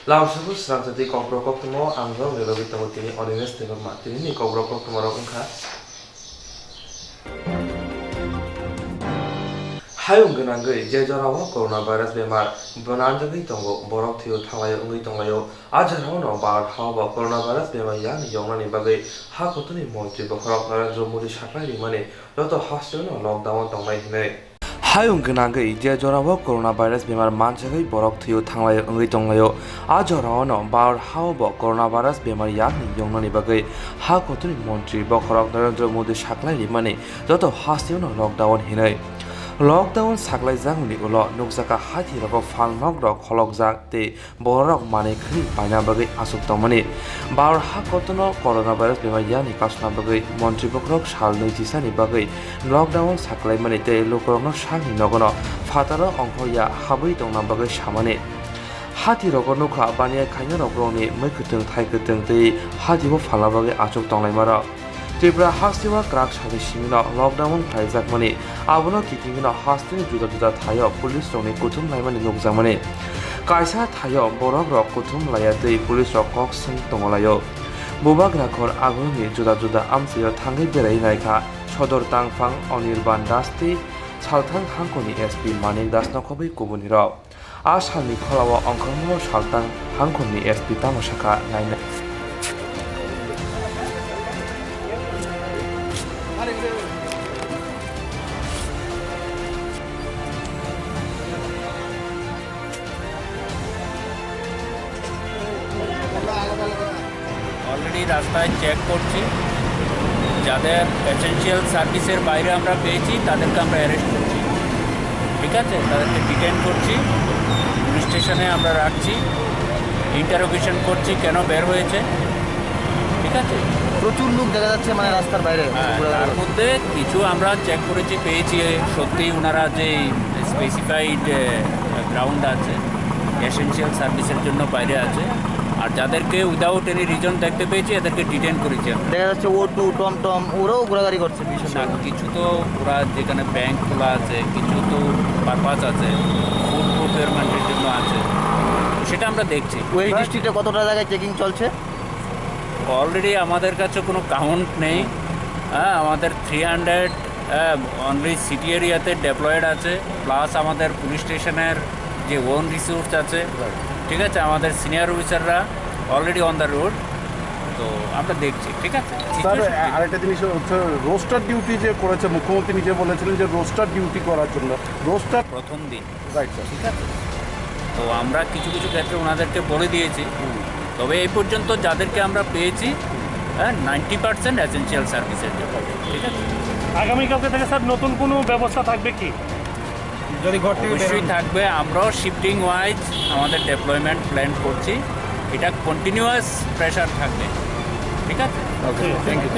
Langsung Swrangchati Kokborok Koktwma angjong lelobi tongo tini Odines Koktwma tini ni Kokborok Koktwma rok wngkha hayung gwnangwi je jorao coronavirus bemar bonanjagwi tongo borok thiu thanglai wngwi tonglaio ajaro no bar haba coronavirus bemar yani yongnani bagwi ha kotoni montri bokhorok Narendra Modi saklai rimani joto hasteo no lockdown tongnai hinai hayung gwnangwi je jorao coronavirus bemar manjagwi borok thiu thanglai wngwi tonglaio ajaro no bar haba coronavirus bemar yani yongnani bagwi ha kotoni montri bokhorok Narendra Modi saklai rimani joto hasteo no lockdown hinai Lockdown saklaijak ni ulo nukjaka hathi rok phalnok rok kholokjak tei borok manui khri paina bagwi asuk tongmani bar ha kotono coronavirus bemar yani kasna bagwi montri bokrok sal 26 ni bagwi lockdown saklaimani tei lokrokno sakni nogono fataro ongkhoya habwi tongna bagwi samani hathi rok nukha baniya khaina rokrokni maikhwtwng thaikhwtwng tei hathi bo phalna bagwi asuk tonglaimaro Tripura hastiwa krak sari simino lockdown khlaijakmani abono kitingino hastini juda juda thayo police rokni kuthum laimani nukjakmani kaisa thayo borok rok kuthum laya tei police rok kok sung tonglayo bubak rakhor agoni juda juda amsiyo thangai berai naikha sodor tangphang Anirban Das tei Salthang Hangkoni SP Manik Das nokhobai kubuni rok asalni kholawa ongkhormo Salthang Hangkoni SP tamosaka naina already রাস্তায় check করছি যাদের essential সার্ভিসের বাইরে আমরা পেয়েছি তাদেরকে আমরা arrest করছি ঠিক আছে তাদেরকে ডিটেইন করছি পুলিশ স্টেশনে আমরা রাখছি ইন্টারোগেশন করছি কেন বের হয়েছে ঠিক আছে প্রচুর লোক দেখা যাচ্ছে মানে রাস্তার বাইরে তার মধ্যে কিছু আমরা চেক করেছি পেয়েছি সত্যি ওনারা যে স্পেসিফাইড গ্রাউন্ড আছে এসেনশিয়াল সার্ভিসের জন্য বাইরে আছে আর যাদেরকে উইদাউট এনি রিজন দেখতে পেয়েছি এদেরকে ডিটেইন করেছি দেখা যাচ্ছে অটো টমটম ওরাও ঘোরাঘুরি করছে না কিছু তো ওরা যেখানে ব্যাংক খোলা আছে কিছু তো পারপাস আছে ফুড প্রকিউরমেন্টের জন্য আছে সেটা আমরা দেখছি ওই ডিস্ট্রিক্টে কতটা জায়গায় চেকিং চলছে অলরেডি আমাদের কাছে কোনো কাউন্ট নেই আমাদের 300 অনলি সিটি এরিয়াতে ডেপ্লয়েড আছে প্লাস আমাদের পুলিশ স্টেশনের যে ওন রিসোর্স আছে ঠিক আছে আমাদের সিনিয়র অফিসাররা অলরেডি অন দ্য রোড তো আমরা দেখছি ঠিক আছে স্যার আরেকটা জিনিস হচ্ছে রোস্টার ডিউটি যে করেছে মুখ্যমন্ত্রী নিজে বলেছিলেন যে রোস্টার ডিউটি করার জন্য রোস্টার প্রথম দিন রাইট স্যার ঠিক আছে তো আমরা কিছু কিছু ক্ষেত্রে ওনাদেরকে বলে দিয়েছি তবে এই পর্যন্ত যাদেরকে আমরা পেয়েছি 90% এসেনশিয়াল সার্ভিসের জন্য ঠিক আছে আগামীকালকে থেকে স্যার নতুন কোনো ব্যবস্থা থাকবে কি যদি অবশ্যই থাকবে আমরাও শিফটিং ওয়াইজ আমাদের ডেপ্লয়মেন্ট প্ল্যান করছি এটা কন্টিনিউয়াস প্রেশার থাকবে ঠিক আছে thank you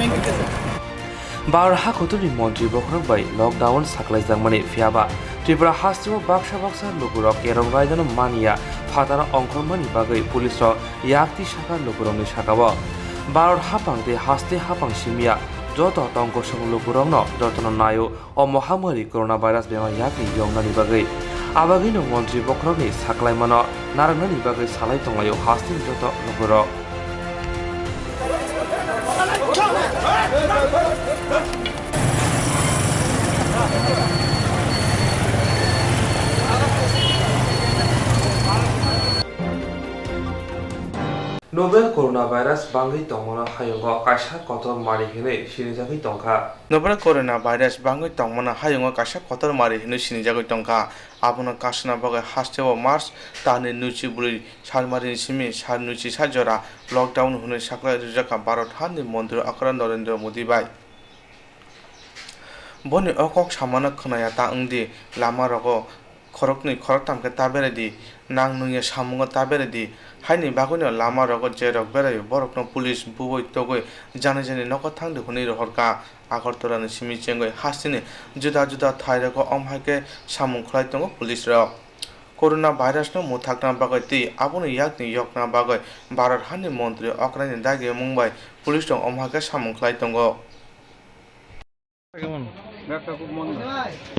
bar ha kotoni montri bokrok bai lockdown saklaijakmani phiaba Tripura hasteo baksa baksa lokurok kerong raidano mania fatara ongkhormani bagwi police rok yakti saka lokurokni sakao bar hapang de haste hapang simia joto tongko song lokurokno jotono nayo o mohamari coronavirus bemar yakni yongnani bagwi abagino montri bokrokni saklaimano narangnani bagwi salai tonglayo haste joto lokurok Novel coronavirus bangui tongmona hayungo kaisa kotor mari hinui sinijagui tongkha Novel coronavirus bangui tongmona hayungo kaisa kotor mari hinui sinijagui tongkha abono kasna bagai hasteo March tani nuchi buri salmari simi sal nuchi sajora lockdown hunui saklai rujaka Bharat Handi Mantri Akara Narendra Modi bai boni okok samana khonaya ta ungdi lama rogo khorokni khoroktamke taberedi nang nuye samungo taberedi haini baguni lama rogo je rok berai borokno police buboi togoi jani jani noko thangde huni rohorka Agartala simi chengoi hastini juda juda thai roko omhaike samung khlai tongo police rok corona virus no muthakna bagai ti aboni yakni yokna bagai Bharat Handi Mantri Akara Dagi Mumbai police rok omhaike samung khlai tongo ব্যবসা খুব মন্দ।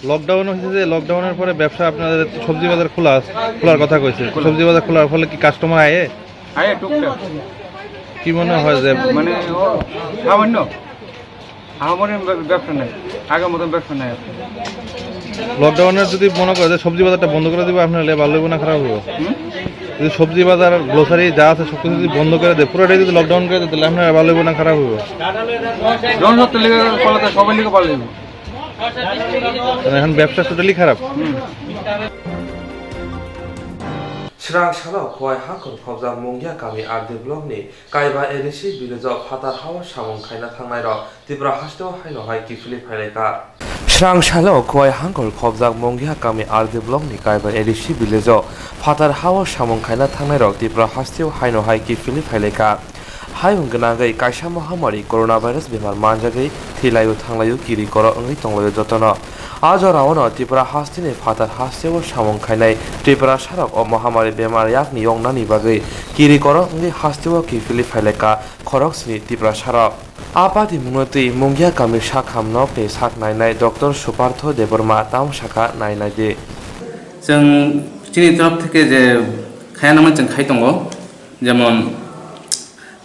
Lockdown হয়েছে যে লকডাউনের পরে ব্যবসা আপনাদের সবজি বাজার খোলার কথা কইছে, সবজি বাজার খোলার ফলে কি কাস্টমার আয়ে আরে টুকটাক কি মনে হয় যে মানে ও সামান্য আমার ব্যবসা নেই, আগের মতন ব্যবসা নেই। লকডাউনের যদি মনে করে যে সবজি বাজারটা বন্ধ করে দিবে আপনার ভালো হইব না খারাপ হইব? যদি সবজি বাজার গ্রোসারি যা আছে সব কিছু যদি বন্ধ করে দেয়, পুরোটাই যদি লকডাউন করে দেয় তাহলে আপনার ভালো হইব না খারাপ হইব? জনসত্তর লেগে পালাতে সবাই লিখে পালাইব। এখন ব্যবসা টোটালি খারাপ। Swrangchati khwai hakon khobjak mungya kami ardi blokni kaiba edisi villageok phatar hawa samung khaina thangnai rok tibra hasteo haino hai kifili phaileka. Swrangchati khwai hakon khobjak mungya kami ardi blokni kaiba edisi villageok phatar hawa samung khaina thangnai rok tibra hasteo haino hai kifili phaileka. Hayung gnagai kaisa mahamari coronavirus bemar manjagai thilayu thanglayu kiri koro ongi tonglayu jotono ajoraono Tripura hastini phatar hasteo samung khainai Tripura sarak o mahamari bemar yakni yongnani bagai kiri koro ongi hasteo kifili phaileka khoroksni Tripura sarak apati munoti mungya kami sakham nokni sak nainai Dr. Supartho Deborma tam saka nainai de जों जोंनि तरफ থেকে যে খায়াनामोन जों खाय दङ যেমন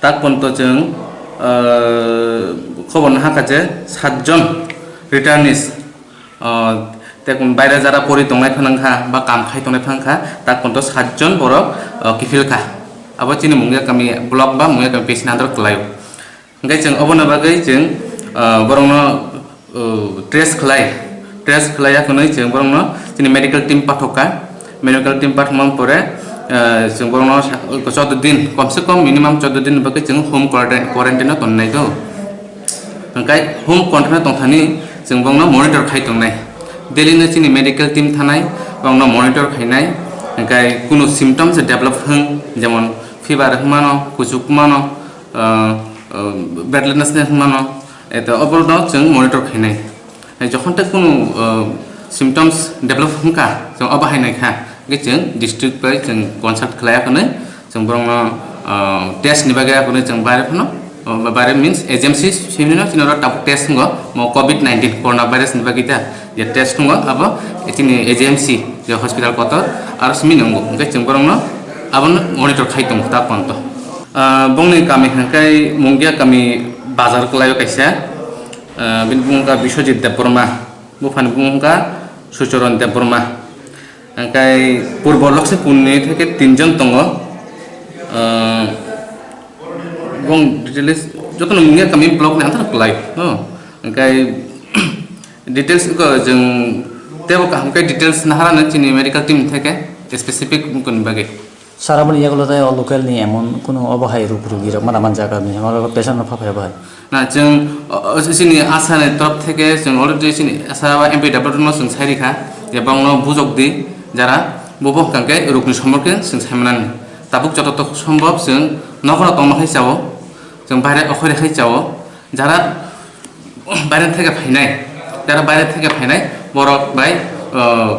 তাক পর্যন্ত जों খবর না হাকাছে 7 জন রিটার্নিস দেখুন বাইরে যারা পরি দंनाय ফানাंखा বা কাম খাই দंनाय ফাनांखा তাক পর্যন্ত 7 জন বড় কিফিলখা আবো চিনি মুঙ্গিয়া কামি ব্লক বা মুঙ্গিয়া কামি পেছন আন্দর কলাयो ओंखाय जों अबनो बागै जों बरंनो ट्रेस खलायाखै जों बरंनो जोंनि मेडिकल टीम पाठका मेडिकल टीम पाठमान परे जों बरंनो 14 दिन कम से कम मिनिमाम 14 दिन बागै जों होम क्वारंटाइन दोननाय दो ओंखाय होम क्वारंटाइन दंथानि जों बरंनो मनिटर खाय दंनाय डेलिनो जोंनि मेडिकल टीम थानाय बरंनो मनिटर खायनाय ओंखाय कुनु सिम्पटम्स डेभलप हों जेमन फिभार हमानो कुजुकमानो ब्रेडलेसनेस मानो एत अबरनो जों मनिटर खायनाय जखन तक कुनु सिम्पटम्स डेभलप होंका जों अबाहायनायखा जों डिस्ट्रिक्ट बाय जों कनसाल्ट खालायाखै जों बरंनो टेस्ट नि बागै आखौनो जों बारे फनो बारे मीन्स एजेंसी सिमिनो चिनरा टाप टेस्ट होंगो कोविड-19 कोरोना भाइरस नि बागै ता ये टेस्ट होंगो अब एतिनि एजेंसी जो हॉस्पिटल कतर आरो सिमिनंगो ओंखाय जों बरंनो आबन मनिटर खाय दं ता पन्त बंगनि कामी हंकाय मुंगिया कामी बाजार कलायो कायसा बिन बुंगा बिश्वजित देबबर्मा बुफान बुंगा सुचरन देबबर्मा हंकाय पूर्व लक्ष्मीपुरनि থেকে 3 জন दङ बं डिटेल्स जतन मुंगिया कामी ब्लॉक नि आंतर कलायो हंकाय डिटेल्स को जों तेबो हंकाय डिटेल्स नाहारानो चिनि मेडिकल टीम থেকে स्पेसिफिक बुंगनि बागै সারাবন ইয়াগুলোতে লোকাল নিয়ে এমন কোনো অবহায় রোগীরা মারামান জায়গা নেই আমার পেশেন্ট ফাফায় ভাই না जों जोंनि आसानि तरफ থেকে जों अलरेडि जोंनि आसा एमपि डेभलपमेन्ट जों सारिखा जे बांनो बुजगदि যারা बबो कांके रोगनि सम्पर्के जों सायमानान ताबुक যতত সম্ভব जों নগর তমখাই যাও जों বাইরে অখরে খাই যাও যারা বাইরে থেকে ফাইনাই যারা বাইরে থেকে ফাইনাই বরক বাই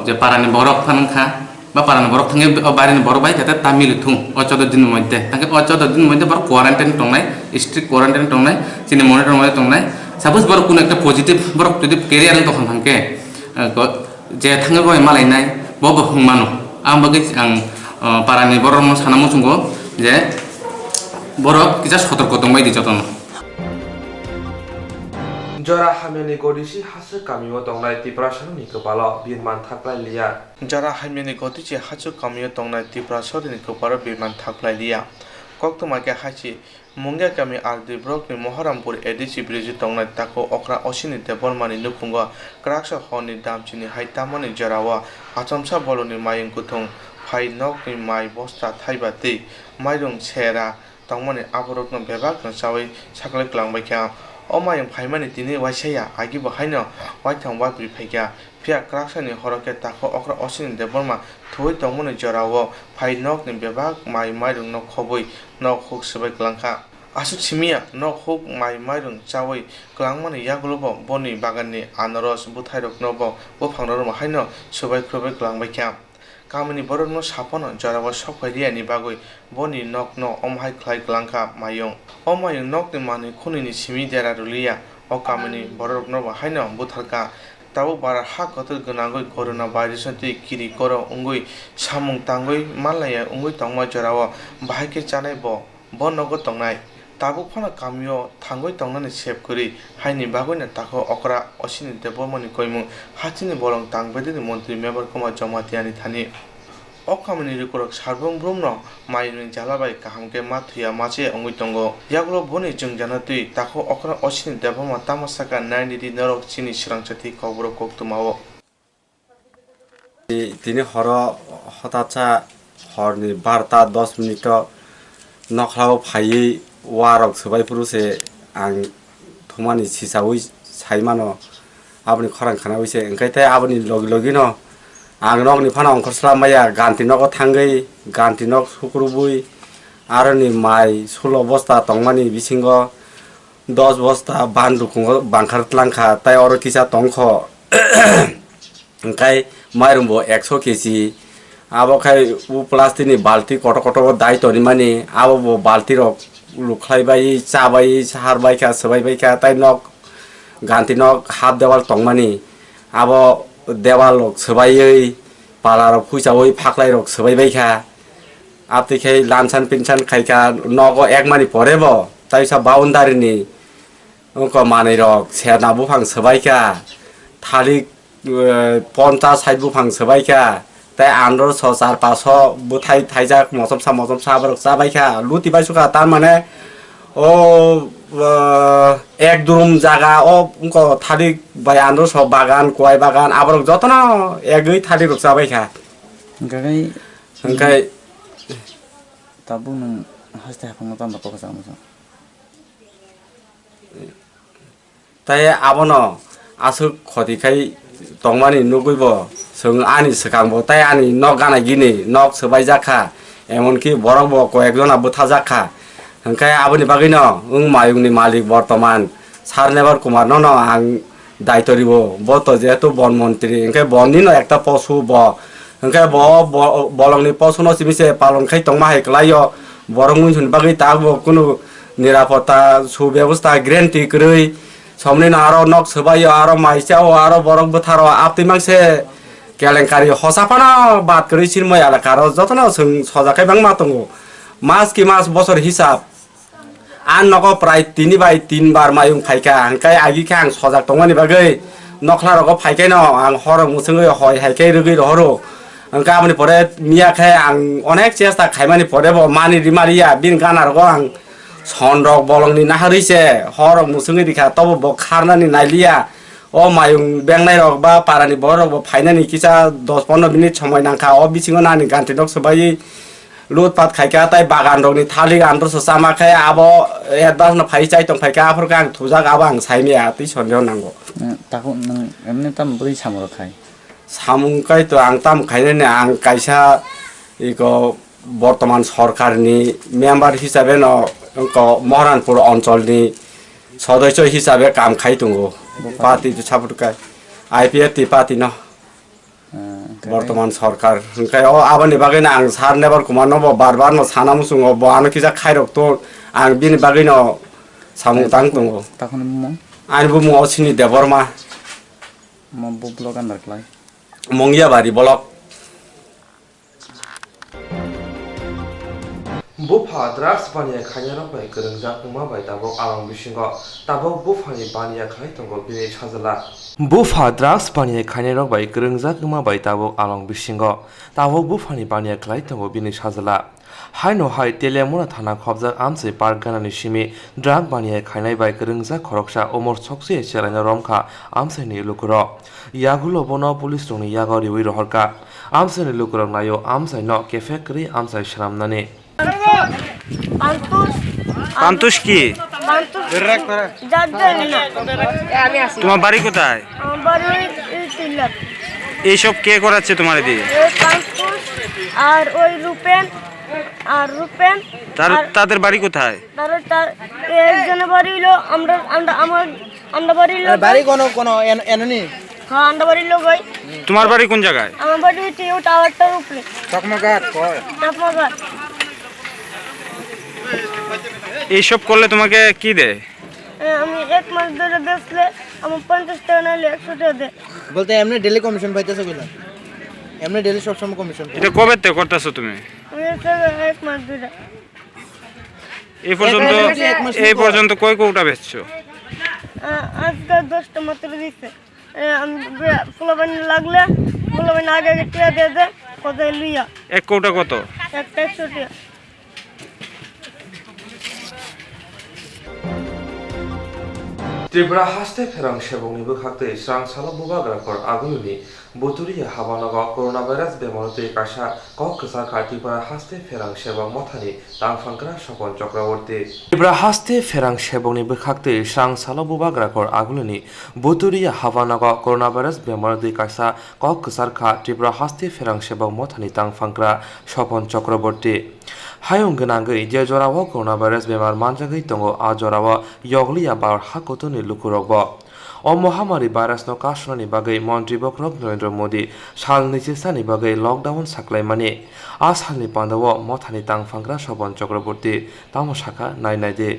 যে পারানি বরক ফানখা বা পারানি বরক থাঙ্গে বাইরেनि বরক বাই যাতে তামিল থুं 14 दिन মধ্যে তাকে 14 दिन মধ্যে বড় কোয়ারেন্টাইন টংনাই স্ট্রিক্ট কোয়ারেন্টাইন টংনাই চিনি মনিটর মধ্যে টংনাই সাপোজ বড় কোন একটা পজিটিভ বড় যদি ক্যারিয়ার তখন থাঙ্কে যে থাঙ্গে বয় মালাইনাই বব হুমানো आं बागै आं पारानि बरनो सानामो जोंगो जे बर किजा सतर्क दं बायदि जतन जरा हामेनि गदिसि हासो कामियो दंनाय Tripura सरनि गोपालो बिरमान थाख्लाय लिया जरा हामेनि गदिसि हासो कामियो दंनाय Tripura सरनि गोपालो बिरमान थाख्लाय लिया Koktwma ke hachi mungya kami ardi brok ni moharampur edisi bridge tongnai tako okra osini debormani nukungo kraksa honi damchini haitamani jarawa achomsa boloni mayung kuthung phai nok ni mai bosta thaibati mairung sera tongmani aborok no bebak no chawi saklai klangbai kya omayung phaimani tini waisaya agi bahaino waithang wa priphaikya pia kraksani horoke tako okra osini deborma thoi tongmani jarawa phai nok ni bebak mai mairung no khoboi nok huk sabai klangkha asu chimia nok huk mai mairung chawi klangmani yaglubo boni baganni anaros buthairok nobo bo phangror haino sabai khrobai klangbai kya kamini borok no sapono jarawa sokhairiani bagoi boni nok no omhai khlai klangkha mayung omayung nok ni mani khunini simi dera rulia o kamini borok no haino butharka tabu bara ha kotor gunangoi corona virus tui kiri koro ungui samung tangoi malaya ungui tongma jorao bahike chanai bo nogo tongnai tabu phana kamio thangoi tongnani save kori haini bagoi tako okra osini debormani koimu hachini bolong tangbedi mantri member koma jomatiani thani okamani rikorok sarbong bromno maini jalabai kahamke mathuya mache ongoi tongo yagulo boni jung janatui tako okra osini deborma tamasaka 90 di norok chini Swrangchati Kokborok Koktwmao তিনি হঠাৎ হরনি 12-10 minute নখলাও ফাইयै ওয়ারক সবাই পুরুষে আং থমানি সিসাউই সাইমানো আপনি খরাং খানা হইছে ওंखायथाय আপনি login आं नगनि फाना अंखरस्लामाया गान्ति नग थांगै गान्ति नग सुक्रुबुई आरो नि माइ 16 बस्ता तंगमानि बिसिंग 10 बस्ता बानदुखुंग बांखारतलांखा ताय अर किसा तंख ओंखाय माइरंबो 100 केजि आबोखाय उ प्लास्टिकनि बाल्टी कट कट दायतनि मानि आबो बाल्टी रक लुख्लायबाय चाबाय सारबायखा सबायबायखा ताय नग गान्ति नग हाफ देवाल तंगमानि आबो देवाल सबायै पालार फुइसावै फाक्लाय रक सबायबायखा आप्तिखाय लानसान पिनसान खायखा नग एक मानि परेब ताइसा बाउन्डारिनि अंक मानै रक सेरना बुफां सबायखा थालिक 50-60 बुफां सबायखा ताय आन्डर 4-500 बुथाय थाइजाक मसमसा बरक जाबायखा लुति बायसुखा तार माने ओ एक दुरुम जागा ओ उनको थालिक बाय आन्डर सब बागान कोय बागान आबरक जतना एगै थालिक रक जाबायखा ओंखाय ताबु नों हास्ते हाफांनो तामबा पकसा मोसा ताय आबनो आसु खदिखाय तंमानि नुगैब जों आनि सखांबो ताय आनि न गानाय गिनि नक सबाय जाखा एमनकि बरकबो कयेकजना बुथा जाखा ओंखाय आबनि बागैनो उं मायुंनि मालिक बर्तमान सारनेबार कुमार न आं दायित्वरिबो बत जेहेतु बन मन्त्री ओंखाय बननि न एकटा पशु ब ओंखाय बलंनि पशु न सिमिसे पालनखाय तंमा हायख्लायो बरंनि सुन बागै ताबो कुनु निरापत्ता सुव्यवस्था ग्रेन्टी करै समनि आरो नक सबायो आरो माइसाव आरो बरक बुथारो आपति मांसे केलेंकारी हसापाना बात करै सिनमय आलाकारो जतना जों सजाखाय बां मातंगो मास कि मास बছর हिसाब आन नग प्राय 3 बार मायुं फायखा ओंखाय आगिखा आं सजाक तंमानि बागै नखला रग फायखाय न आं हर मुसङै हय हायखाय रगै रहरो ओंखाय आमनि परे मियाखाय आं अनेक चेष्टा खायमानि परेबो मानि रिमारिया बिन गाना रग आं सनरक बलंनि नाहरैसे हर मुसङै दिखा तब ब खारनानि नायलिया ओ मायुं बेंनाय रग बा पारानि बरक फायनानि किसा 10-15 मिनिट समय नांखा ओ बिसिङो नानि गान्ति नक सबायै लुटपाट खायखा ताय बागान रगनि थालिक आन्डर ससामाखाय आबो एडभान्स न फाइ चाइ तंग फायखा आफोरखा आं थुजाक आबो आं साइमिया तै सन्देह नांगौ ताको नों एमने ताम बोरै सामर खाय सामुंखाय तो आं ताम खायने आं कायसा इको बर्तमान सरकारनि मेम्बार हिसाबै न अंको महरानपुर अञ्चलनि सदस्य हिसाबै काम खाइ दंगो पार्टी सापुटकाय आईपीएफ पार्टी न बर्तमान सरकार ओंखाय अ आबानि बागैनो आं सार नेबार कुमार नबो बार न साना मुसुङो बानो किजा खायरक तो आं बिनि बागैनो सामुं तां दंगो ताखोनो मं आं बुमु असिनि देबरमा मं ब्लग आन्दार क्लाय मंगिया बारि ब्लक बुफा ड्राग्स बानिया खायनाय बै गोरोंजा मा बाय दाबो आलां बिसिंग दाबो बुफानि बानिया खाय दंगो बिनि साजला बुफा ड्राग्स बानिया खायनाय बै गोरोंजा मा बाय दाबो आलां बिसिंग दाबो बुफानि बानिया खाय दंगो बिनि साजला हायनो हाय तेलेमुना थाना खबजा आमसे पार्क गानानि सिमी ड्राग बानिया खायनाय बै गोरोंजा खरकसा अमर सकसे सेरायना रमखा आमसेनि लुकुरो यागुलो बनो पुलिस रंनि यागारि बै रहरका आमसेनि लुकुरो नायो आमसे न केफे करि आमसे श्रामनानि পান্তুষ কি তোমার বাড়ি কোথায় এইসব কে করাচ্ছে তোমার দিয়ে আর ওই রূপেন তাদের বাড়ি কোথায় একজনের বাড়ি হলো আমরা বাড়ি হলো বাড়ি কোন এননি হ্যাঁ আমরা বাড়ির লোক ওই তোমার বাড়ি কোন জায়গায় আমার বাড়ি হচ্ছে ওই টাওয়ারটার উপরে চকমকাট এইসব করলে তোমাকে কি দেয় আমি 1 মাস ধরে বেচলে আমার 50 টাকা নাহলে 100 টাকা দেয়। বলতে এমনি ডেলি কমিশন পাইতেছো কিনা? এমনি ডেলি সবসময় কমিশন? এটা কবে থেকে করতেছো তুমি? আমি 1 মাস ধরে। এই পর্যন্ত কয় কৌটা বেচছো? আজকে 10টা মাত্র দিচ্ছে। আমি ফুলবান লাগলে ফুলবান আগে টিয়া দিয়ে দেয় কোথায় লইয়া। 1 কৌটা কত? একটা 100 টাকা। ত্রিপুরা হাসতে ফেরাং সেবংনি বখাতে স্রাংসালো বুবাগ্রাকর আগুলনি বুতুরিয়া হাবানগ করোনা ভাইরাস বেমারতে কাশা কক্সা ত্রিপুরা হাসতে ফেরাং সেবং মথানি তাংফাংগ্রা স্বপন চক্রবর্তী ত্রিপুরা হাসতে ফেরাং সেবংনি বখাতে স্রাংসালো বুবাগ্রাকর আগুলনি বুতুরিয়া হাবানগ করোনা ভাইরাস বেমারতে কাশা কক্সা ত্রিপুরা হাসতে ফেরাং সেবং মথানি তাংফাংগ্রা স্বপন চক্রবর্তী হায়ং গনাঙ্গৈ যে জরাও করোনা ভাইরাস বেমার মানজাগৈ দঙ্গ আ জরাও यगलिया बार हाकोतनि लुकुरब अ महामारी भाइरास न कासनानि बागै मन्त्री बक्रब नरेन्द्र मोदी साल 29 सानि बागै लकडाउन साख्लायमानि आ सालनि पान्दाव मथानि तांफांग्रा स्रबण चक्रबर्ती तामसाखा नायनायदे।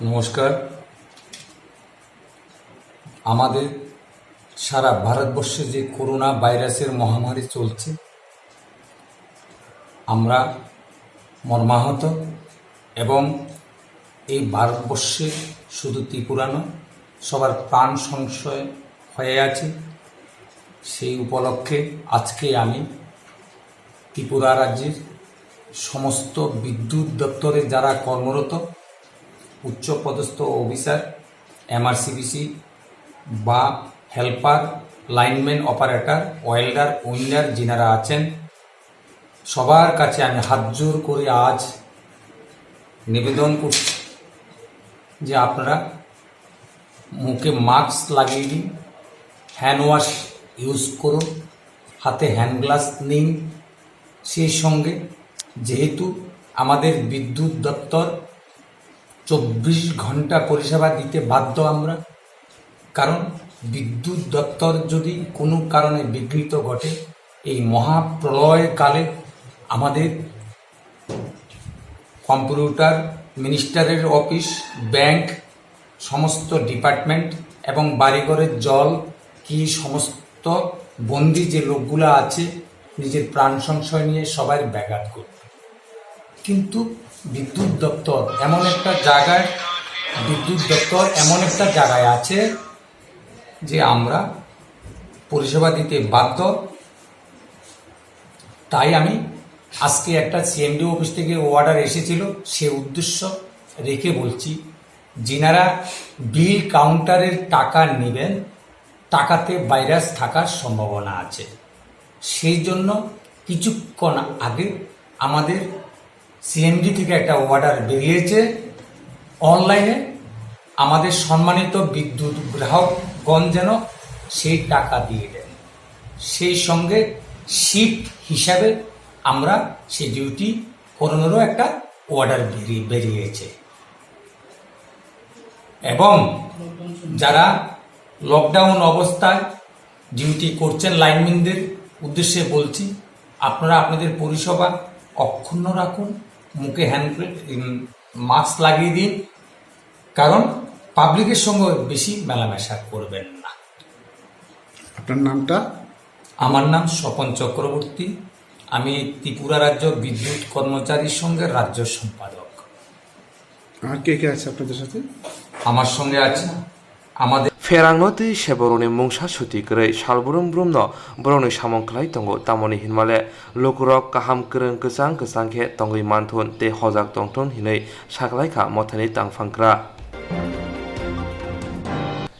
নমস্কার। আমাদের সারা ভারতবর্ষে যে করোনা ভাইরাসের মহামারী চলছে আমরা মর্মাহত এবং এই ভারতবর্ষে শুধু ত্রিপুরা নয় সবার প্রাণ সংশয় হয়ে আছে। সেই উপলক্ষে আজকে আমি ত্রিপুরা রাজ্যের সমস্ত বিদ্যুৎ দপ্তরে যারা কর্মরত উচ্চপদস্থ অফিসার এমআরসিবিসি বা helper lineman operator welder winder যিনারা আছেন সবার কাছে আমি হাত জোর করে আজ নিবেদন করছি যে আপনারা মুখে মাস্ক লাগিয়ে দিন, হ্যান্ড ওয়াশ ইউজ করুন, হাতে হ্যান্ড গ্লাভস নিন। সেই সঙ্গে যেহেতু আমাদের বিদ্যুৎ দপ্তর 24 ঘন্টা পরিষেবা দিতে বাধ্য আমরা, কারণ বিদ্যুৎ দপ্তর যদি কোনো কারণে বিঘ্নিত ঘটে এই মহাপ্রলয়কালে আমাদের কম্পিউটার মিনিস্টারের অফিস, ব্যাংক, সমস্ত ডিপার্টমেন্ট এবং বাড়িঘরের জল কি সমস্ত বন্দি যে লোকগুলো আছে নিজের প্রাণ সংশয় নিয়ে সবাই ব্যাঘাত করবে। কিন্তু বিদ্যুৎ দপ্তর এমন একটা জায়গায় আছে যে আমরা পরিষেবা দিতে বাধ্য। তাই আমি আজকে একটা সিএমডি অফিস থেকে অর্ডার এসেছিল, সে উদ্দেশ্য রেখে বলছি যিনারা বিল কাউন্টারের টাকা নেবেন টাকাতে ভাইরাস থাকার সম্ভাবনা আছে। সেই জন্য কিছুক্ষণ আগে আমাদের সিএমডি থেকে একটা অর্ডার বেরিয়েছে, অনলাইনে আমাদের সম্মানিত বিদ্যুৎ গ্রাহকগণ যেন সেই টাকা দিয়ে দেন। সেই সঙ্গে শিফট হিসাবে আমরা সেই ডিউটি করানোরও একটা অর্ডার বেরিয়েছে। এবং যারা লকডাউন অবস্থায় ডিউটি করছেন লাইনম্যানদের উদ্দেশ্যে বলছি আপনারা আপনাদের পরিষেবা অক্ষুণ্ণ রাখুন, মুখে মাস্ক লাগিয়ে দিন, কারণ পাবলিকের সঙ্গে বেশি মেলামেশা করবেন না। আপনার নামটা? আমার নাম স্বপন চক্রবর্তী, আমি ত্রিপুরা রাজ্য বিদ্যুৎ কর্মচারীর সঙ্গে রাজ্য সম্পাদক। আর কে কে আছে আপনাদের সাথে? আমার সঙ্গে আছে আমাদের फेरांगनोति शेबरनि मुंसा सुति गरै सालबुरुम ब्रुमन बरनि सामंख्लाय तंगो तामनि हिनमाले लोकरक काहाम करं गोसां गोसांखे तंगै मानथुन ते हजाक तंथुन हिनै सागलायखा मथानि तांफांग्रा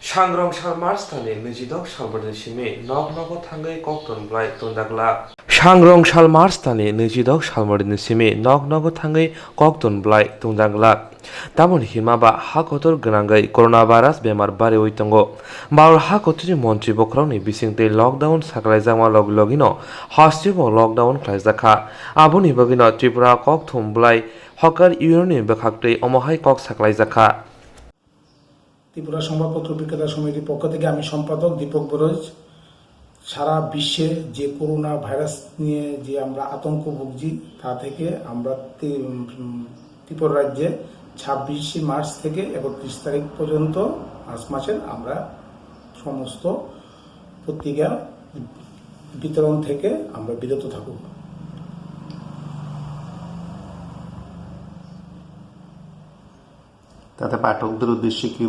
सांग्रां सालमार्सतानि 22 सालबरनि सिमे नग नग थांगै कक्टन ब्लाय तंदागला सांग्रां सालमार्सतानि 22 सालबरनि सिमे नग नग थांगै कक्टन ब्लाय तंदागला तामन हिमाबा हाकतर गनांगै कोरोना भाइरास बेमार बारे ओइतंगो बार हाकतनि मन्त्री बख्रावनि बिसिंते लकडाउन सागलायजामा लगलगिनो हास्टिबो लकडाउन खालायजाखा आबुनि बगिनो त्रिपुरा कक्टम ब्लाय हकार इउनियननि बेखाक्तै अमहाय कक सागलायजाखा। ত্রিপুরা সংবাদপত্র বিক্রেতা সমিতির পক্ষ থেকে আমি সম্পাদক দীপক বরোজ। সারা বিশ্বে যে করোনা ভাইরাস নিয়ে যে আমরা আতঙ্ক ভুগছি তা থেকে আমরা ত্রিপুরা রাজ্যে 26 মার্চ থেকে 31 তারিখ পর্যন্ত মার্চ মাসের আমরা সমস্ত পত্রিকা বিতরণ থেকে আমরা বিরত থাকব। তাতে পাঠকদের উদ্দেশ্যে কি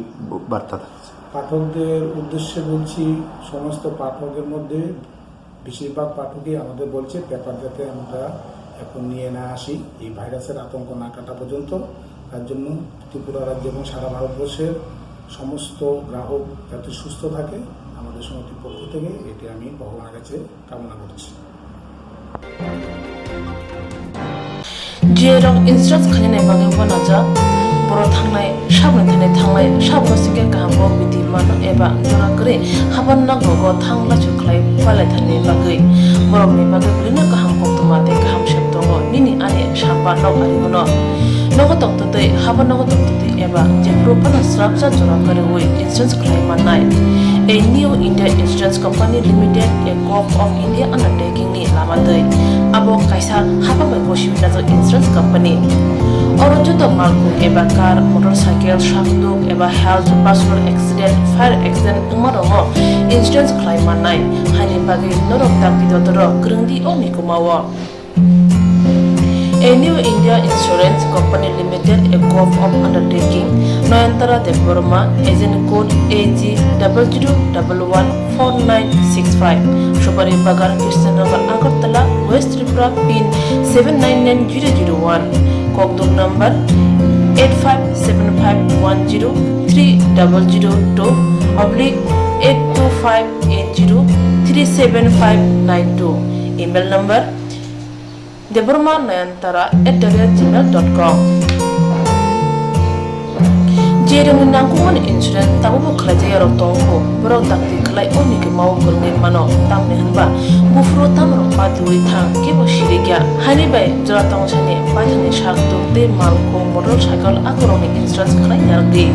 বার্তা থাকছে? পাঠকদের উদ্দেশ্যে বলছি, সমস্ত পাঠকের মধ্যে বেশিরভাগ পাঠকই আমাদের বলছে পেপার যাতে আমরা এখন নিয়ে না আসি, এই ভাইরাসের আতঙ্ক না কাটা পর্যন্ত। তার জন্য ত্রিপুরা রাজ্য এবং সারা ভারতবর্ষের সমস্ত গ্রাহক যাতে সুস্থ থাকে, আমাদের সমিতির পক্ষ থেকে এটি আমি ভগবানের কাছে কামনা করছি। जेराव इन्सुरेन्स खालामनाय बागै बनाजा बर' थांनाय साबनो थांनाय साबसिगे गाहामखौ बिदि मानो एबा जरा करे हाबन नांगौ थांला सुख्लाय फालाय थानाय बागै बर'नि बागै बिदिनो गाहाम कक्तमा दे गाहाम सेब दङ निनि आने साबा नाव आरिमोनो नगो दंतदै हाबन नगो दंतदै एबा जेफ्रो फाना स्राबजा जरा करे वे इन्सुरेन्स खालामनाय A new India Insurance Company Limited, a co-op of India undertaking ni lamadai. Abo kaisa haba mai boshi nazo insurance company. Orojo to marku eba car, motorcycle, shakduk eba health, personal accident, fire accident umarongo insurance claim manai. Hani bagi norok takti dotoro grungdi oni kumawa. A new India Insurance Company Limited, a co-op of undertaking, Noyantara de Burma, agent code AG00114965, Shubari Bagar, Krishnagar, Agartala, West Tripura, PIN 799001, Koktwma number 857510/82580375592, email number deburmanayantara@gmail.com. Jerung nangkuman insurance tabu kerja rotongko berau takti kelai oni ke mau kerengin mano tam nehanba bufro tam ropa duri thang ke bosirigya hani bai jora tong chane bai chane shak tu te malko motorcycle akoroni insurance kelai yargi